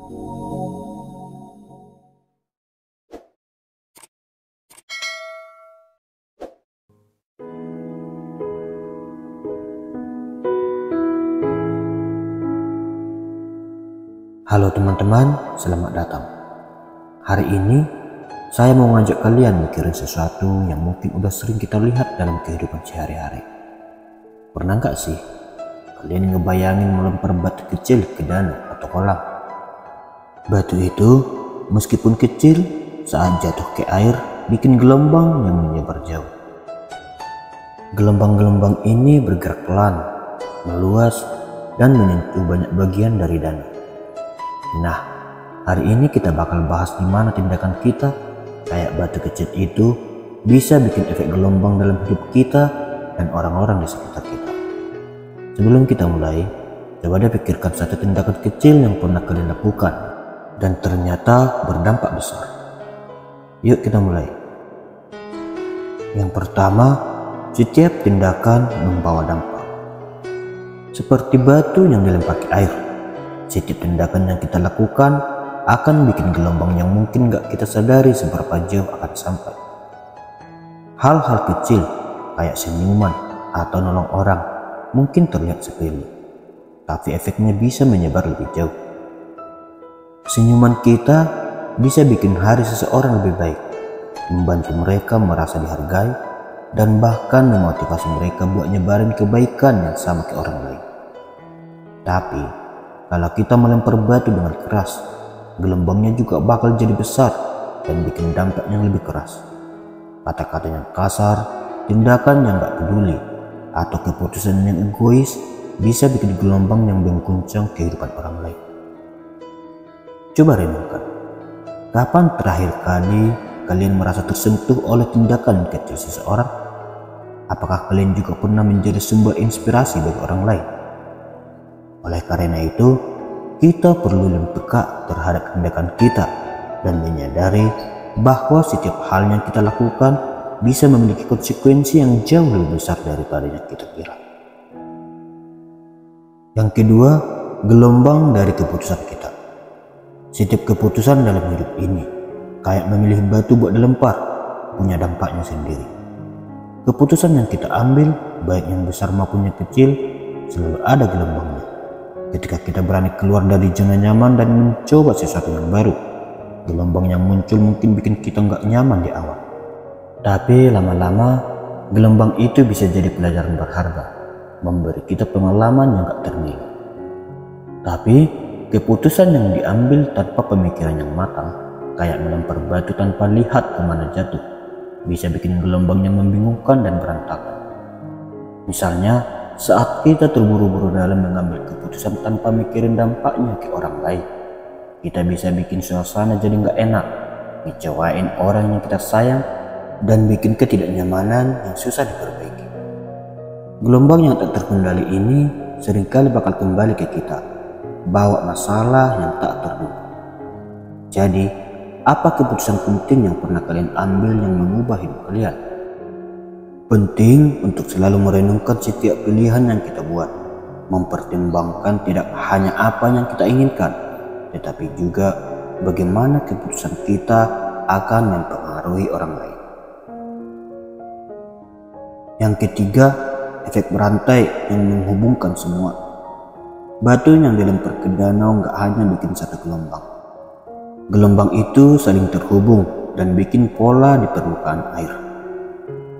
Halo teman-teman, selamat datang. Hari ini saya mau ngajak kalian mikirin sesuatu yang mungkin udah sering kita lihat dalam kehidupan sehari-hari. Pernah nggak sih kalian ngebayangin melempar batu kecil ke danau atau kolam? Batu itu meskipun kecil, saat jatuh ke air bikin gelombang yang menyebar jauh. Gelombang-gelombang ini bergerak pelan, meluas, dan menyentuh banyak bagian dari danau. Nah, hari ini kita bakal bahas gimana tindakan kita kayak batu kecil itu bisa bikin efek gelombang dalam hidup kita dan orang-orang di sekitar kita. Sebelum kita mulai, coba deh pikirkan satu tindakan kecil yang pernah kalian lakukan dan ternyata berdampak besar. Yuk kita mulai. Yang pertama, setiap tindakan membawa dampak. Seperti batu yang dilempar ke air. Setiap tindakan yang kita lakukan akan bikin gelombang yang mungkin gak kita sadari seberapa jauh akan sampai. Hal-hal kecil kayak senyuman atau nolong orang mungkin terlihat sepele, tapi efeknya bisa menyebar lebih jauh. Senyuman kita bisa bikin hari seseorang lebih baik, membantu mereka merasa dihargai, dan bahkan memotivasi mereka buat nyebarin kebaikan yang sama ke orang lain. Tapi kalau kita melempar batu dengan keras, gelombangnya juga bakal jadi besar dan bikin dampak yang lebih keras. Kata-kata yang kasar, tindakan yang gak peduli, atau keputusan yang egois bisa bikin gelombang yang mengguncang kehidupan orang lain. Coba renungkan, kapan terakhir kali kalian merasa tersentuh oleh tindakan kecil seseorang? Apakah kalian juga pernah menjadi sumber inspirasi bagi orang lain? Oleh karena itu, kita perlu lebih peka terhadap tindakan kita dan menyadari bahwa setiap hal yang kita lakukan bisa memiliki konsekuensi yang jauh lebih besar daripada yang kita kira. Yang kedua, gelombang dari keputusan kita. Setiap keputusan dalam hidup ini, kayak memilih batu buat dilempar, punya dampaknya sendiri. Keputusan yang kita ambil, baik yang besar maupun yang kecil, selalu ada gelombangnya. Ketika kita berani keluar dari zona nyaman dan mencoba sesuatu yang baru, gelombang yang muncul mungkin bikin kita nggak nyaman di awal. Tapi lama-lama, gelombang itu bisa jadi pelajaran berharga, memberi kita pengalaman yang nggak ternilai. Tapi keputusan yang diambil tanpa pemikiran yang matang, kayak melempar batu tanpa lihat kemana jatuh, bisa bikin gelombang yang membingungkan dan berantakan. Misalnya, saat kita terburu-buru dalam mengambil keputusan tanpa mikirin dampaknya ke orang lain, kita bisa bikin suasana jadi nggak enak, ngecewain orang yang kita sayang, dan bikin ketidaknyamanan yang susah diperbaiki. Gelombang yang tak terkendali ini seringkali bakal kembali ke kita, bawa masalah yang tak terduga. Jadi, apa keputusan penting yang pernah kalian ambil yang mengubah hidup kalian? Penting untuk selalu merenungkan setiap pilihan yang kita buat, mempertimbangkan tidak hanya apa yang kita inginkan, tetapi juga bagaimana keputusan kita akan mempengaruhi orang lain. Yang ketiga, efek berantai yang menghubungkan semua. Batu yang dilempar ke danau gak hanya bikin satu gelombang. Gelombang itu saling terhubung dan bikin pola di permukaan air.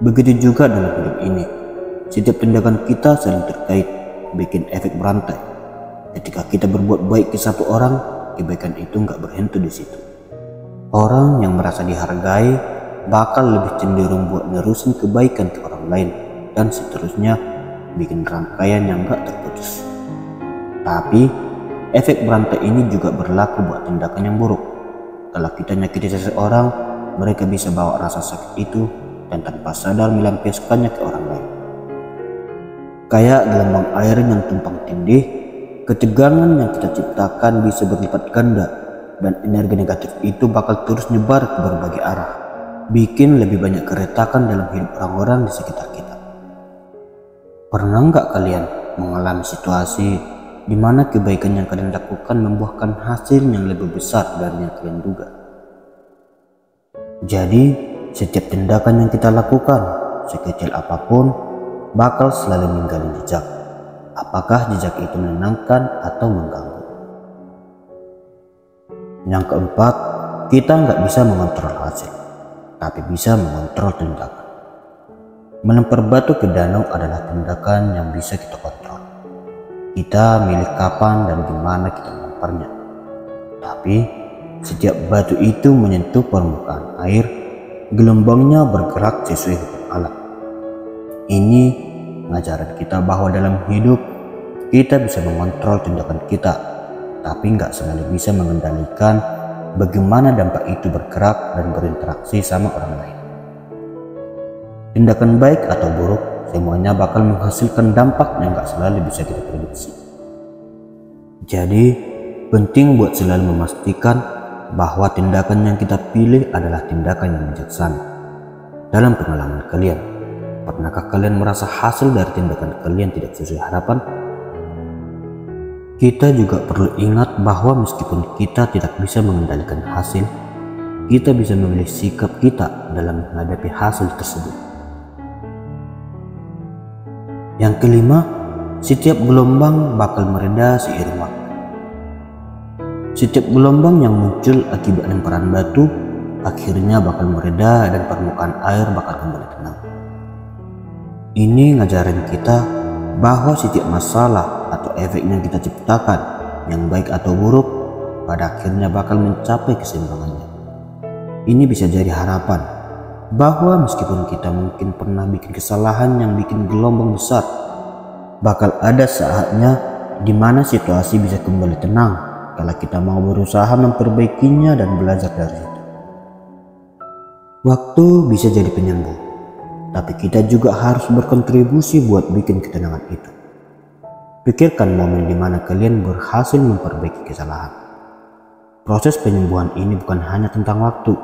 Begitu juga dalam hidup ini, setiap tindakan kita saling terkait, bikin efek berantai. Ketika kita berbuat baik ke satu orang, kebaikan itu nggak berhenti di situ. Orang yang merasa dihargai bakal lebih cenderung buat nerusin kebaikan ke orang lain, dan seterusnya, bikin rangkaian yang nggak terputus. Tapi efek berantai ini juga berlaku buat tindakan yang buruk. Kalau kita nyakiti seseorang, mereka bisa bawa rasa sakit itu dan tanpa sadar melampiaskannya ke orang lain. Kayak gelombang air yang tumpang tindih, ketegangan yang kita ciptakan bisa berlipat ganda, dan energi negatif itu bakal terus nyebar ke berbagai arah, bikin lebih banyak keretakan dalam hidup orang-orang di sekitar kita. Pernah nggak kalian mengalami situasi di mana kebaikan yang kalian lakukan membuahkan hasil yang lebih besar dari yang kalian duga. Jadi, setiap tindakan yang kita lakukan, sekecil apapun, bakal selalu meninggalkan jejak. Apakah jejak itu menenangkan atau mengganggu? Yang keempat, kita nggak bisa mengontrol hasil, tapi bisa mengontrol tindakan. Melempar batu ke danau adalah tindakan yang bisa kita kontrol. Kita milih kapan dan gimana kita melemparnya. Tapi setiap batu itu menyentuh permukaan air, gelombangnya bergerak sesuai hukum alam. Ini mengajarkan kita bahwa dalam hidup kita bisa mengontrol tindakan kita, tapi nggak selalu bisa mengendalikan bagaimana dampak itu bergerak dan berinteraksi sama orang lain. Tindakan baik atau buruk, semuanya bakal menghasilkan dampak yang nggak selalu bisa kita prediksi. Jadi, penting buat selalu memastikan bahwa tindakan yang kita pilih adalah tindakan yang bijaksana. Dalam pengalaman kalian, pernahkah kalian merasa hasil dari tindakan kalian tidak sesuai harapan? Kita juga perlu ingat bahwa meskipun kita tidak bisa mengendalikan hasil, kita bisa memilih sikap kita dalam menghadapi hasil tersebut. Yang kelima, setiap gelombang bakal mereda seiring waktu. Setiap gelombang yang muncul akibat lemparan batu akhirnya bakal mereda dan permukaan air bakal kembali tenang. Ini ngajarin kita bahwa setiap masalah atau efek yang kita ciptakan, yang baik atau buruk, pada akhirnya bakal mencapai keseimbangannya. Ini bisa jadi harapan bahwa meskipun kita mungkin pernah bikin kesalahan yang bikin gelombang besar, bakal ada saatnya di mana situasi bisa kembali tenang kalau kita mau berusaha memperbaikinya dan belajar dari itu. Waktu bisa jadi penyembuh, tapi kita juga harus berkontribusi buat bikin ketenangan itu. Pikirkan momen di mana kalian berhasil memperbaiki kesalahan. Proses penyembuhan ini bukan hanya tentang waktu,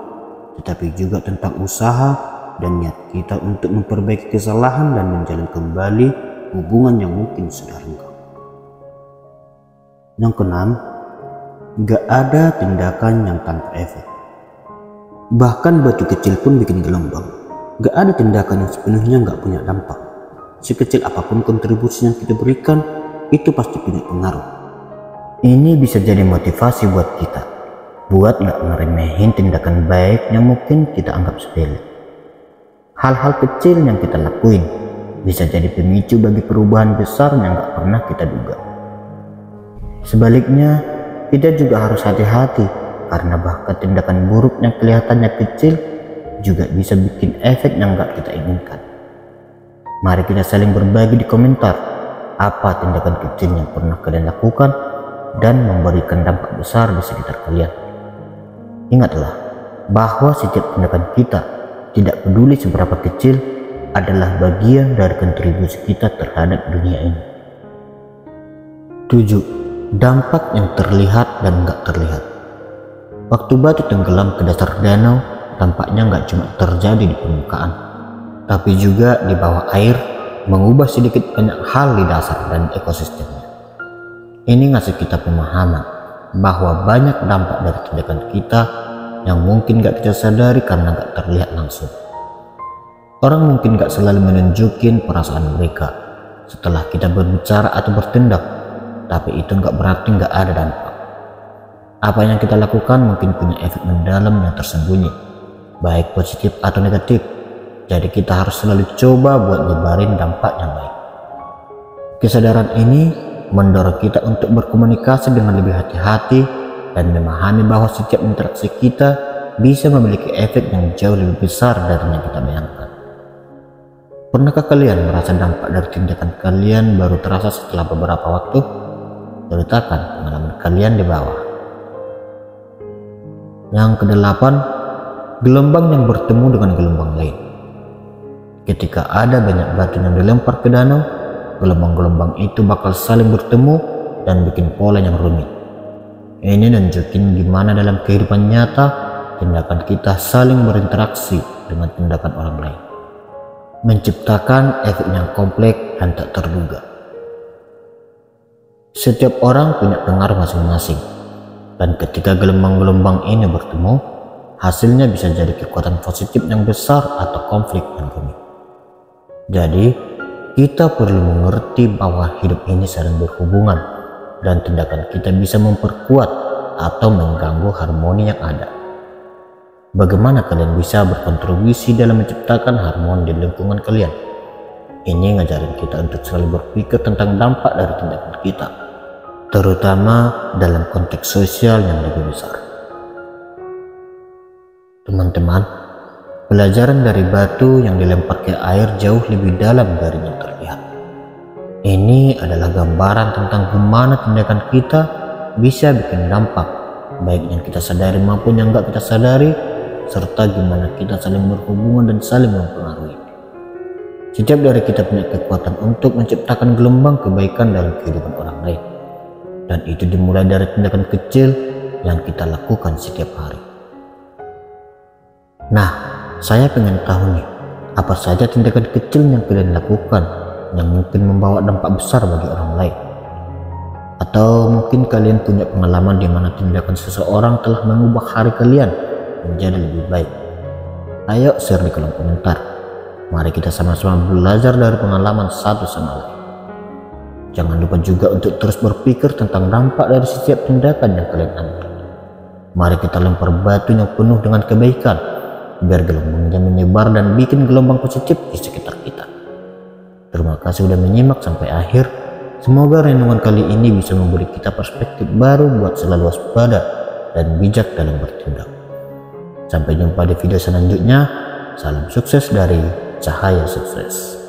tetapi juga tentang usaha dan niat kita untuk memperbaiki kesalahan dan menjalin kembali hubungan yang mungkin sudah renggang. Yang keenam, gak ada tindakan yang tanpa efek. Bahkan batu kecil pun bikin gelombang. Gak ada tindakan yang sepenuhnya gak punya dampak. Sekecil apapun kontribusi yang kita berikan, itu pasti punya pengaruh. Ini bisa jadi motivasi buat kita, buat gak ngeremehin tindakan baik yang mungkin kita anggap sepele. Hal-hal kecil yang kita lakuin bisa jadi pemicu bagi perubahan besar yang gak pernah kita duga. Sebaliknya, kita juga harus hati-hati karena bahkan tindakan buruk yang kelihatannya kecil juga bisa bikin efek yang gak kita inginkan. Mari kita saling berbagi di komentar apa tindakan kecil yang pernah kalian lakukan dan memberikan dampak besar di sekitar kalian. Ingatlah bahwa setiap tindakan kita, tidak peduli seberapa kecil, adalah bagian dari kontribusi kita terhadap dunia ini. 7. Dampak yang terlihat dan nggak terlihat. Waktu batu tenggelam ke dasar danau, dampaknya nggak cuma terjadi di permukaan, tapi juga di bawah air, mengubah sedikit banyak hal di dasar dan ekosistemnya. Ini ngasih kita pemahaman bahwa banyak dampak dari tindakan kita yang mungkin gak kita sadari karena gak terlihat langsung. Orang mungkin gak selalu menunjukin perasaan mereka setelah kita berbicara atau bertindak, tapi itu gak berarti gak ada dampak. Apa yang kita lakukan mungkin punya efek mendalam yang tersembunyi, baik positif atau negatif. Jadi kita harus selalu coba buat nyebarin dampak yang baik. Kesadaran ini mendorong kita untuk berkomunikasi dengan lebih hati-hati dan memahami bahwa setiap interaksi kita bisa memiliki efek yang jauh lebih besar dari yang kita bayangkan. Pernahkah kalian merasa dampak dari tindakan kalian baru terasa setelah beberapa waktu? Ceritakan pengalaman kalian di bawah. Yang kedelapan, gelombang yang bertemu dengan gelombang lain. Ketika ada banyak batu yang dilempar ke danau, gelombang-gelombang itu bakal saling bertemu dan bikin pola yang rumit. Ini nunjukin gimana dalam kehidupan nyata tindakan kita saling berinteraksi dengan tindakan orang lain, menciptakan efek yang kompleks dan tak terduga. Setiap orang punya pengaruh masing-masing, dan ketika gelombang-gelombang ini bertemu, hasilnya bisa jadi kekuatan positif yang besar atau konflik yang rumit. Jadi, kita perlu mengerti bahwa hidup ini saling berhubungan, dan tindakan kita bisa memperkuat atau mengganggu harmoni yang ada. Bagaimana kalian bisa berkontribusi dalam menciptakan harmoni di lingkungan kalian? Ini ngajarin kita untuk selalu berpikir tentang dampak dari tindakan kita, terutama dalam konteks sosial yang lebih besar. Teman-teman, pelajaran dari batu yang dilempar ke air jauh lebih dalam dari yang terlihat. Ini adalah gambaran tentang bagaimana tindakan kita bisa bikin dampak, baik yang kita sadari maupun yang gak kita sadari, serta gimana kita saling berhubungan dan saling mempengaruhi. Setiap dari kita punya kekuatan untuk menciptakan gelombang kebaikan dalam kehidupan orang lain, dan itu dimulai dari tindakan kecil yang kita lakukan setiap hari. Nah, saya pengen tahu nih, apa saja tindakan kecil yang kalian lakukan yang mungkin membawa dampak besar bagi orang lain? Atau mungkin kalian punya pengalaman di mana tindakan seseorang telah mengubah hari kalian menjadi lebih baik? Ayo share di kolom komentar. Mari kita sama-sama belajar dari pengalaman satu sama lain. Jangan lupa juga untuk terus berpikir tentang dampak dari setiap tindakan yang kalian ambil. Mari kita lempar batu yang penuh dengan kebaikan, biar gelombangnya menyebar dan bikin gelombang positif di sekitar kita. Terima kasih sudah menyimak sampai akhir. Semoga renungan kali ini bisa memberi kita perspektif baru buat selalu waspada dan bijak dalam bertindak. Sampai jumpa di video selanjutnya. Salam sukses dari Cahaya Sukses.